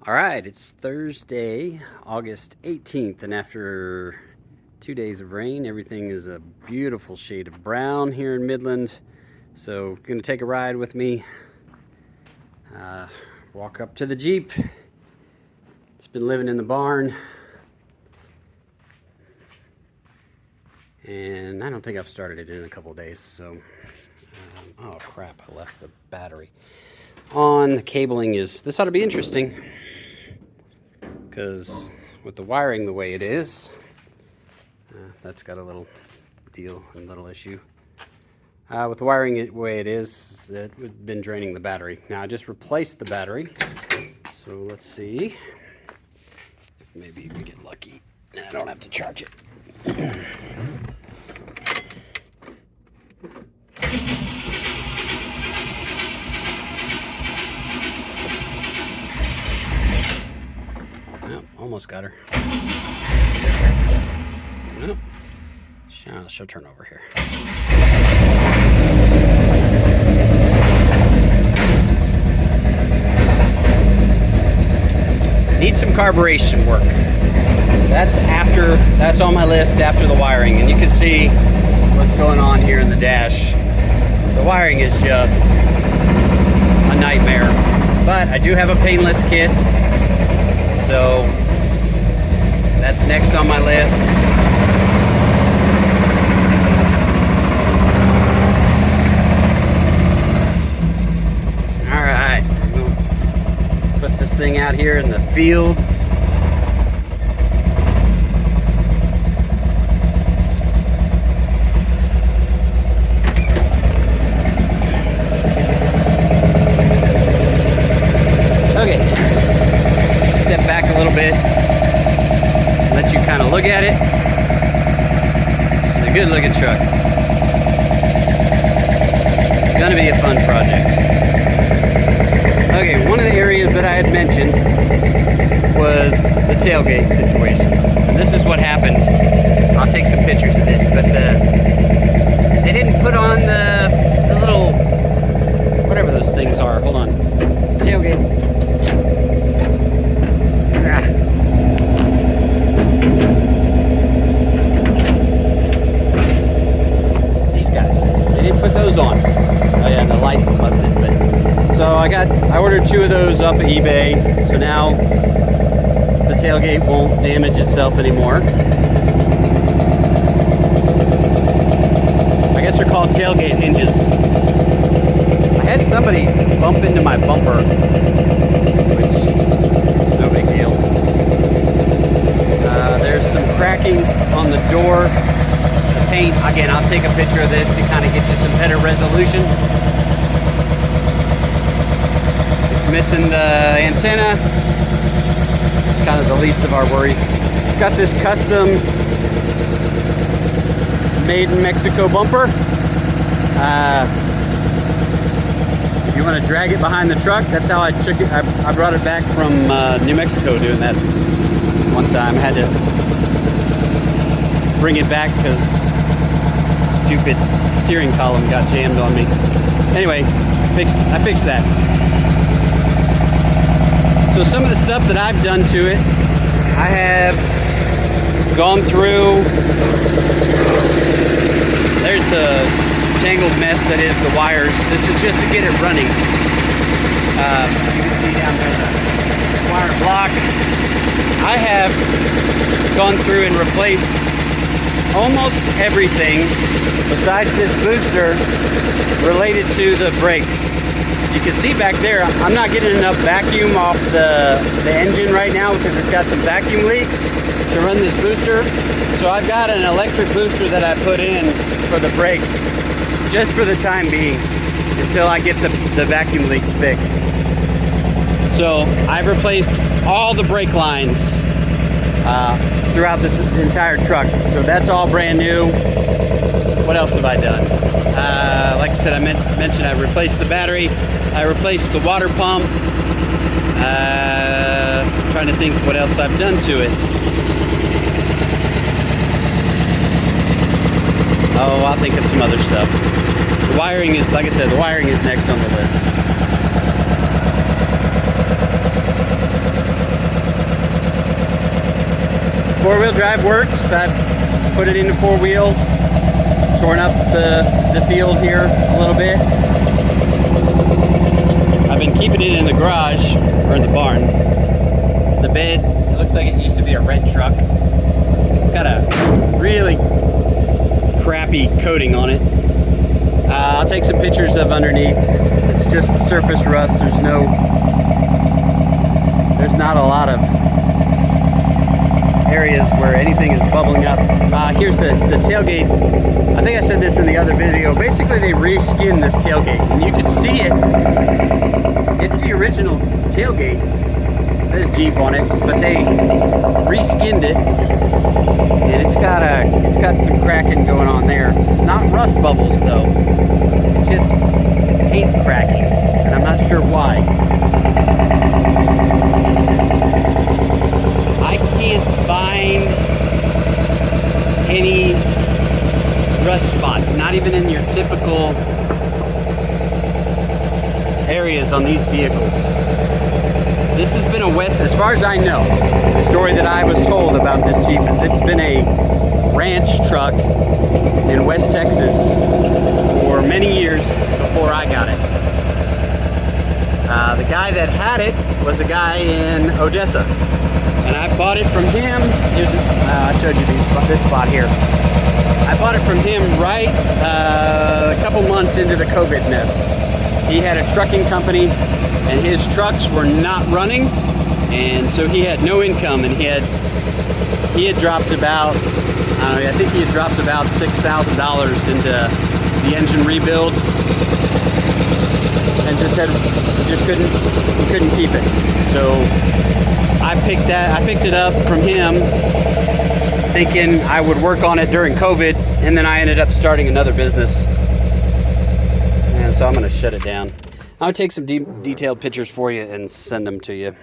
All right, it's Thursday, August 18th, and after 2 days of rain, everything is a beautiful shade of brown here in Midland. So, gonna take a ride with me, walk up to the Jeep. It's been living in the barn, and I don't think I've started it in a couple of days. So, oh crap, I left the battery on. The cabling this ought to be interesting. Because with the wiring the way it is, that's got a little deal, a little issue. With the wiring the way it is, it's been draining the battery. Now I just replaced the battery, so let's see if maybe we get lucky. I don't have to charge it. Oh, almost got her. Nope. She'll turn over here. Needs some carburation work. That's on my list after the wiring, and you can see what's going on here in the dash. The wiring is just a nightmare, but I do have a painless kit. So that's next on my list. All right, we'll put this thing out here in the field. Okay. Step back a little bit, let you kind of look at it. It's a good looking truck. Gonna be a fun project. Okay, one of the areas that I had mentioned was the tailgate situation. And this is what happened. I'll take some pictures of this, but they didn't put on the little, whatever those things are. Hold on. Tailgate. Put those on. Oh yeah, and the lights are busted. But so I ordered 2 of those off of eBay. So now the tailgate won't damage itself anymore. I guess they're called tailgate hinges. I had somebody bump into my bumper, which is no big deal. There's some cracking on the door. Paint. Again, I'll take a picture of this to kind of get you some better resolution. It's missing the antenna. It's kind of the least of our worries. It's got this custom made in Mexico bumper. If you want to drag it behind the truck, that's how I took it. I brought it back from New Mexico doing that one time. I had to bring it back because stupid steering column got jammed on me. Anyway, I fixed that. So some of the stuff that I've done to it, I have gone through. There's the tangled mess that is the wires. This is just to get it running. You can see down there the wire block. I have gone through and replaced almost everything besides this booster related to the brakes. You can see back there, I'm not getting enough vacuum off the engine right now because it's got some vacuum leaks to run this booster. So I've got an electric booster that I put in for the brakes just for the time being until I get the vacuum leaks fixed. So I've replaced all the brake lines throughout this entire truck. So that's all brand new. What else have I done? Like I said, I mentioned I replaced the battery. I replaced the water pump. I'm trying to think what else I've done to it. Oh, I'll think of some other stuff. The wiring is, like I said, the wiring is next on the list. 4-wheel drive works. I've put it into 4-wheel, torn up the field here a little bit. I've been keeping it in the garage, or in the barn. The bed, it looks like it used to be a red truck. It's got a really crappy coating on it. I'll take some pictures of underneath. It's just surface rust. There's not a lot of areas where anything is bubbling up. Here's the tailgate. I think I said this in the other video. Basically, they reskinned this tailgate, and you can see it. It's the original tailgate. It says Jeep on it, but they reskinned it, and it's got some cracking going on there. It's not rust bubbles though. It's just paint cracking, and I'm not sure why. I can't find any rust spots, not even in your typical areas on these vehicles. This has been as far as I know, the story that I was told about this Jeep is it's been a ranch truck in West Texas for many years before I got it. The guy that had it was a guy in Odessa, and I bought it from him. I showed you this spot here. I bought it from him right a couple months into the COVID mess. He had a trucking company, and his trucks were not running, and so he had no income, and he had dropped about, I think he had dropped about $6,000 into the engine rebuild, and just said he couldn't keep it. So I picked it up from him, thinking I would work on it during COVID, and then I ended up starting another business. And so I'm gonna shut it down. I'll take some detailed pictures for you and send them to you.